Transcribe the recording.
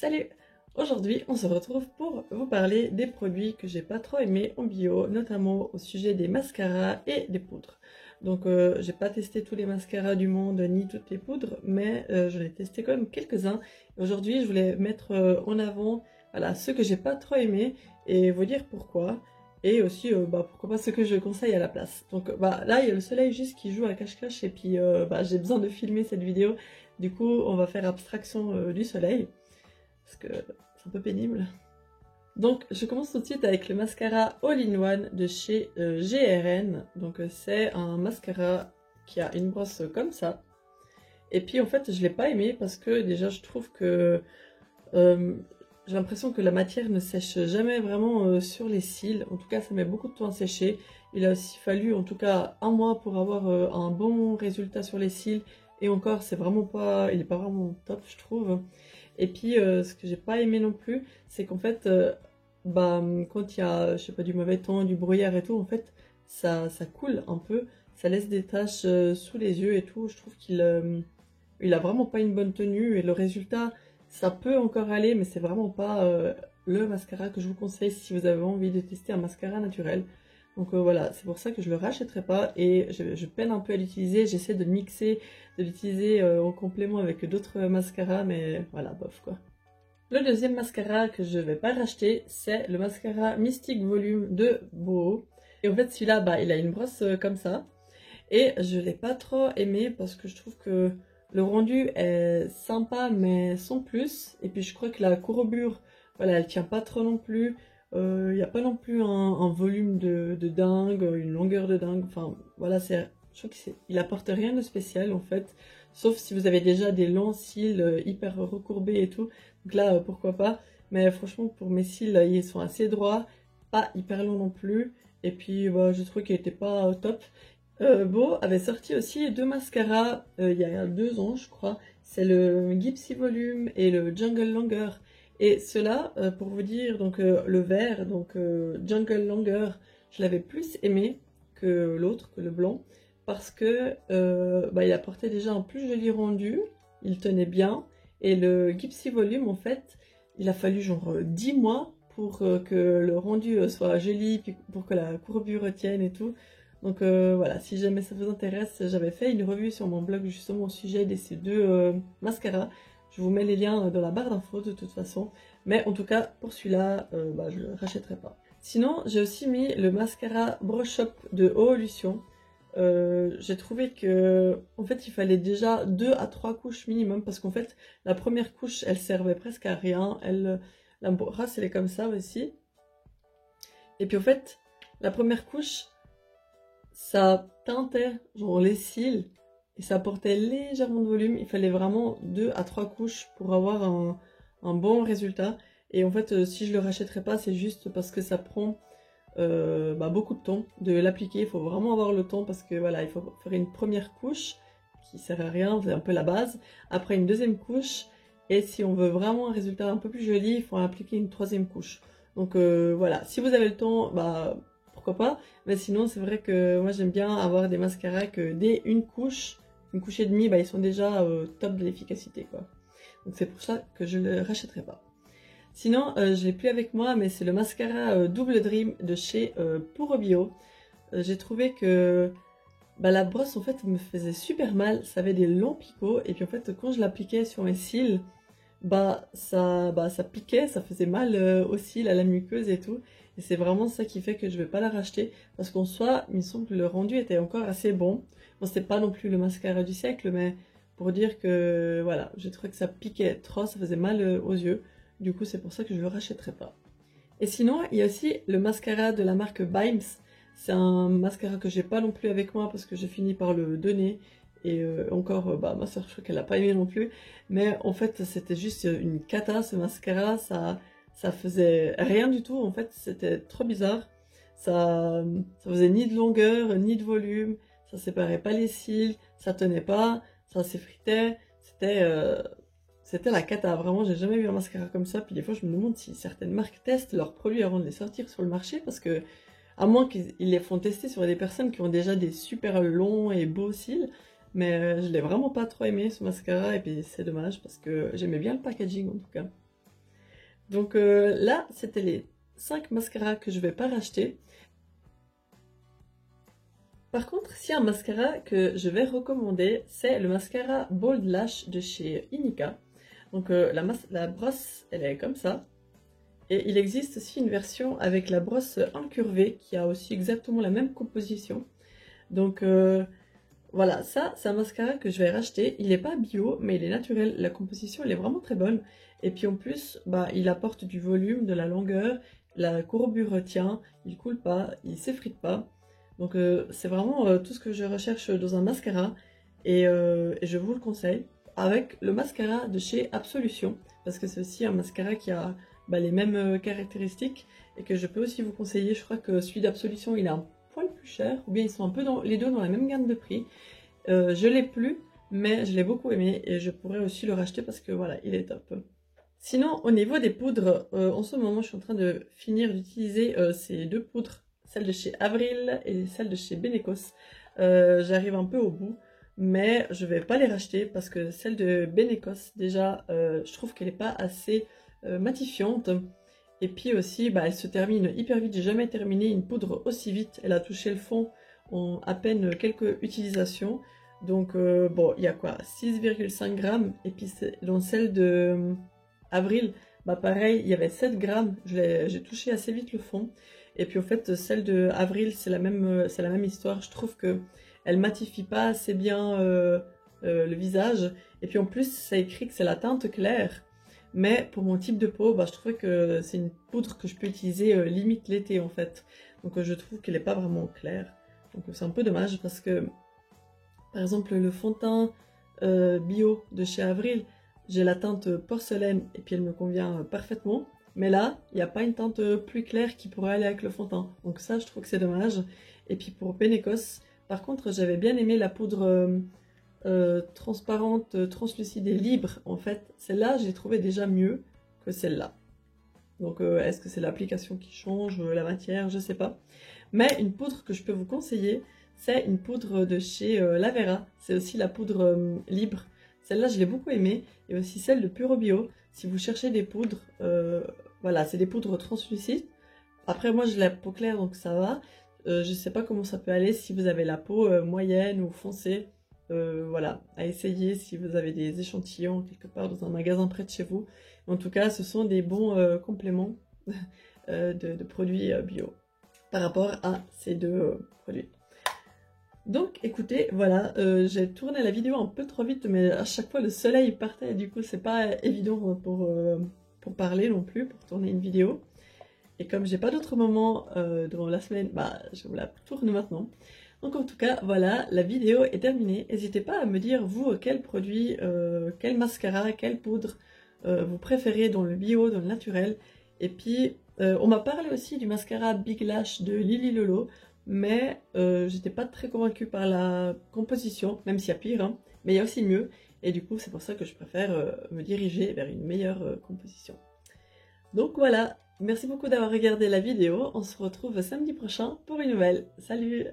Salut! Aujourd'hui, on se retrouve pour vous parler des produits que j'ai pas trop aimés en bio, notamment au sujet des mascaras et des poudres. Donc, j'ai pas testé tous les mascaras du monde ni toutes les poudres, mais j'en ai testé quand même quelques-uns. Aujourd'hui, je voulais mettre en avant voilà, ceux que j'ai pas trop aimés et vous dire pourquoi. Et aussi, pourquoi pas ceux que je conseille à la place. Donc, là, il y a le soleil juste qui joue à cache-cache et puis j'ai besoin de filmer cette vidéo. Du coup, on va faire abstraction du soleil parce que c'est un peu pénible. Donc je commence tout de suite avec le mascara All-in-One de chez GRN. Donc c'est un mascara qui a une brosse comme ça. Et puis en fait je l'ai pas aimé parce que déjà je trouve que j'ai l'impression que la matière ne sèche jamais vraiment sur les cils. En tout cas ça met beaucoup de temps à sécher. Il a aussi fallu en tout cas un mois pour avoir un bon résultat sur les cils. Et encore c'est vraiment pas, il est pas vraiment top je trouve. Et puis, ce que j'ai pas aimé non plus, c'est qu'en fait, quand il y a, je sais pas, du mauvais temps, du brouillard et tout, en fait, ça coule un peu, ça laisse des taches sous les yeux et tout. Je trouve il a vraiment pas une bonne tenue et le résultat, ça peut encore aller, mais c'est vraiment pas le mascara que je vous conseille si vous avez envie de tester un mascara naturel. Donc voilà, c'est pour ça que je le rachèterai pas et je peine un peu à l'utiliser. J'essaie de mixer, de l'utiliser en complément avec d'autres mascaras, mais voilà, bof quoi. Le deuxième mascara que je vais pas racheter, c'est le mascara Mystic Volume de Boho. Et en fait, celui-là, il a une brosse comme ça. Et je l'ai pas trop aimé parce que je trouve que le rendu est sympa, mais sans plus. Et puis je crois que la courbure, voilà, elle tient pas trop non plus. Il n'y a pas non plus un volume de dingue, une longueur de dingue. Enfin, voilà, je trouve qu'il apporte rien de spécial en fait. Sauf si vous avez déjà des longs cils hyper recourbés et tout. Donc là, pourquoi pas. Mais franchement, pour mes cils, ils sont assez droits. Pas hyper longs non plus. Et puis, je trouve qu'il était pas au top. Beau avait sorti aussi deux mascaras il y a 2 ans, je crois. C'est le Gypsy Volume et le Jungle Longer. Et cela, pour vous dire, donc le vert, donc Jungle Longer, je l'avais plus aimé que l'autre, que le blanc, parce que il apportait déjà un plus joli rendu, il tenait bien, et le Gypsy Volume, en fait, il a fallu genre 10 mois pour que le rendu soit joli, puis pour que la courbure tienne et tout. Donc voilà, si jamais ça vous intéresse, j'avais fait une revue sur mon blog justement au sujet de ces deux mascaras. Je vous mets les liens dans la barre d'infos de toute façon. Mais en tout cas, pour celui-là, je le rachèterai pas. Sinon, j'ai aussi mis le mascara Brush Up de Evolution. J'ai trouvé que en fait il fallait déjà 2 à 3 couches minimum parce qu'en fait la première couche elle servait presque à rien. La brasse elle est comme ça aussi. Et puis en fait la première couche ça teintait genre les cils et ça apportait légèrement de volume. Il fallait vraiment 2 à 3 couches pour avoir un bon résultat. Et en fait, si je le rachèterais pas, c'est juste parce que ça prend beaucoup de temps de l'appliquer. Il faut vraiment avoir le temps parce que voilà, il faut faire une première couche qui sert à rien, c'est un peu la base. Après une deuxième couche. Et si on veut vraiment un résultat un peu plus joli, il faut appliquer une troisième couche. Donc voilà, si vous avez le temps, pourquoi pas. Mais sinon, c'est vrai que moi j'aime bien avoir des mascaras que dès une couche et demie, ils sont déjà au top de l'efficacité quoi. Donc c'est pour ça que je le rachèterai pas. Sinon, je l'ai plus avec moi, mais c'est le mascara Double Dream de chez Puro Bio. J'ai trouvé que la brosse en fait me faisait super mal, ça avait des longs picots et puis en fait quand je l'appliquais sur mes cils, ça piquait, ça faisait mal aux cils, à la muqueuse et tout. Et c'est vraiment ça qui fait que je vais pas la racheter. Parce qu'en soi, il me semble que le rendu était encore assez bon. Bon, c'était pas non plus le mascara du siècle, mais pour dire que, voilà, j'ai trouvé que ça piquait trop, ça faisait mal aux yeux. Du coup, c'est pour ça que je le rachèterai pas. Et sinon, il y a aussi le mascara de la marque Bimes. C'est un mascara que j'ai pas non plus avec moi parce que j'ai fini par le donner. Et encore, ma soeur, je crois qu'elle a pas aimé non plus. Mais en fait, c'était juste une cata, ce mascara. Ça faisait rien du tout, en fait. C'était trop bizarre. Ça faisait ni de longueur, ni de volume. Ça séparait pas les cils. Ça tenait pas. Ça s'effritait. C'était la cata. Vraiment, j'ai jamais vu un mascara comme ça. Puis des fois, je me demande si certaines marques testent leurs produits avant de les sortir sur le marché. Parce que, à moins qu'ils les font tester sur des personnes qui ont déjà des super longs et beaux cils. Mais je l'ai vraiment pas trop aimé ce mascara et puis c'est dommage parce que j'aimais bien le packaging en tout cas. Donc là, c'était les 5 mascaras que je vais pas racheter. Par contre, s'il y a un mascara que je vais recommander, c'est le mascara Bold Lash de chez Inika. Donc la brosse, elle est comme ça. Et il existe aussi une version avec la brosse incurvée qui a aussi exactement la même composition. Donc voilà, ça c'est un mascara que je vais racheter. Il n'est pas bio, mais il est naturel. La composition, elle est vraiment très bonne. Et puis en plus, bah, il apporte du volume, de la longueur, la courbure retient, il coule pas, il s'effrite pas. Donc c'est vraiment tout ce que je recherche dans un mascara. Et je vous le conseille. Avec le mascara de chez Absolution. Parce que c'est aussi un mascara qui a bah, les mêmes caractéristiques. Et que je peux aussi vous conseiller. Je crois que celui d'Absolution, il est un poil plus cher. Ou bien ils sont un peu les deux dans la même gamme de prix. Je l'ai plus, mais je l'ai beaucoup aimé. Et je pourrais aussi le racheter parce que voilà, il est top. Sinon, au niveau des poudres, en ce moment, je suis en train de finir d'utiliser ces deux poudres, celle de chez Avril et celle de chez Benecos. J'arrive un peu au bout, mais je vais pas les racheter parce que celle de Benecos, déjà, je trouve qu'elle n'est pas assez matifiante. Et puis aussi, bah, elle se termine hyper vite. J'ai jamais terminé une poudre aussi vite. Elle a touché le fond en à peine quelques utilisations. Donc, bon, il y a quoi? 6,5 grammes. Et puis, dans celle de Avril, bah pareil, il y avait 7 grammes, j'ai touché assez vite le fond. Et puis au fait, celle de Avril, c'est la même histoire. Je trouve que elle matifie pas assez bien le visage. Et puis en plus, ça écrit que c'est la teinte claire. Mais pour mon type de peau, bah, je trouvais que c'est une poudre que je peux utiliser limite l'été en fait. Donc je trouve qu'elle n'est pas vraiment claire. Donc c'est un peu dommage parce que, par exemple, le fond de teint bio de chez Avril, j'ai la teinte porcelaine et puis elle me convient parfaitement. Mais là, il n'y a pas une teinte plus claire qui pourrait aller avec le fond de teint. Donc ça, je trouve que c'est dommage. Et puis pour Benecos, par contre, j'avais bien aimé la poudre transparente, translucide et libre. En fait, celle-là, j'ai trouvé déjà mieux que celle-là. Donc est-ce que c'est l'application qui change, la matière, je sais pas. Mais une poudre que je peux vous conseiller, c'est une poudre de chez Lavera. C'est aussi la poudre libre. Celle-là, je l'ai beaucoup aimée. Et aussi celle de Puro Bio. Si vous cherchez des poudres, voilà, c'est des poudres translucides. Après, moi, j'ai la peau claire, donc ça va. Je sais pas comment ça peut aller si vous avez la peau moyenne ou foncée. Voilà, à essayer si vous avez des échantillons quelque part dans un magasin près de chez vous. En tout cas, ce sont des bons compléments de produits bio par rapport à ces deux produits. Donc écoutez, voilà, j'ai tourné la vidéo un peu trop vite, mais à chaque fois le soleil partait, et du coup c'est pas évident pour parler non plus, pour tourner une vidéo. Et comme j'ai pas d'autres moments durant la semaine, bah je vous la tourne maintenant. Donc en tout cas, voilà, la vidéo est terminée. N'hésitez pas à me dire, vous, quel produit, quel mascara, quelle poudre vous préférez dans le bio, dans le naturel. Et puis, on m'a parlé aussi du mascara Big Lash de Lily Lolo, mais j'étais pas très convaincue par la composition, même s'il y a pire, hein, mais il y a aussi mieux. Et du coup, c'est pour ça que je préfère me diriger vers une meilleure composition. Donc voilà, merci beaucoup d'avoir regardé la vidéo. On se retrouve samedi prochain pour une nouvelle. Salut!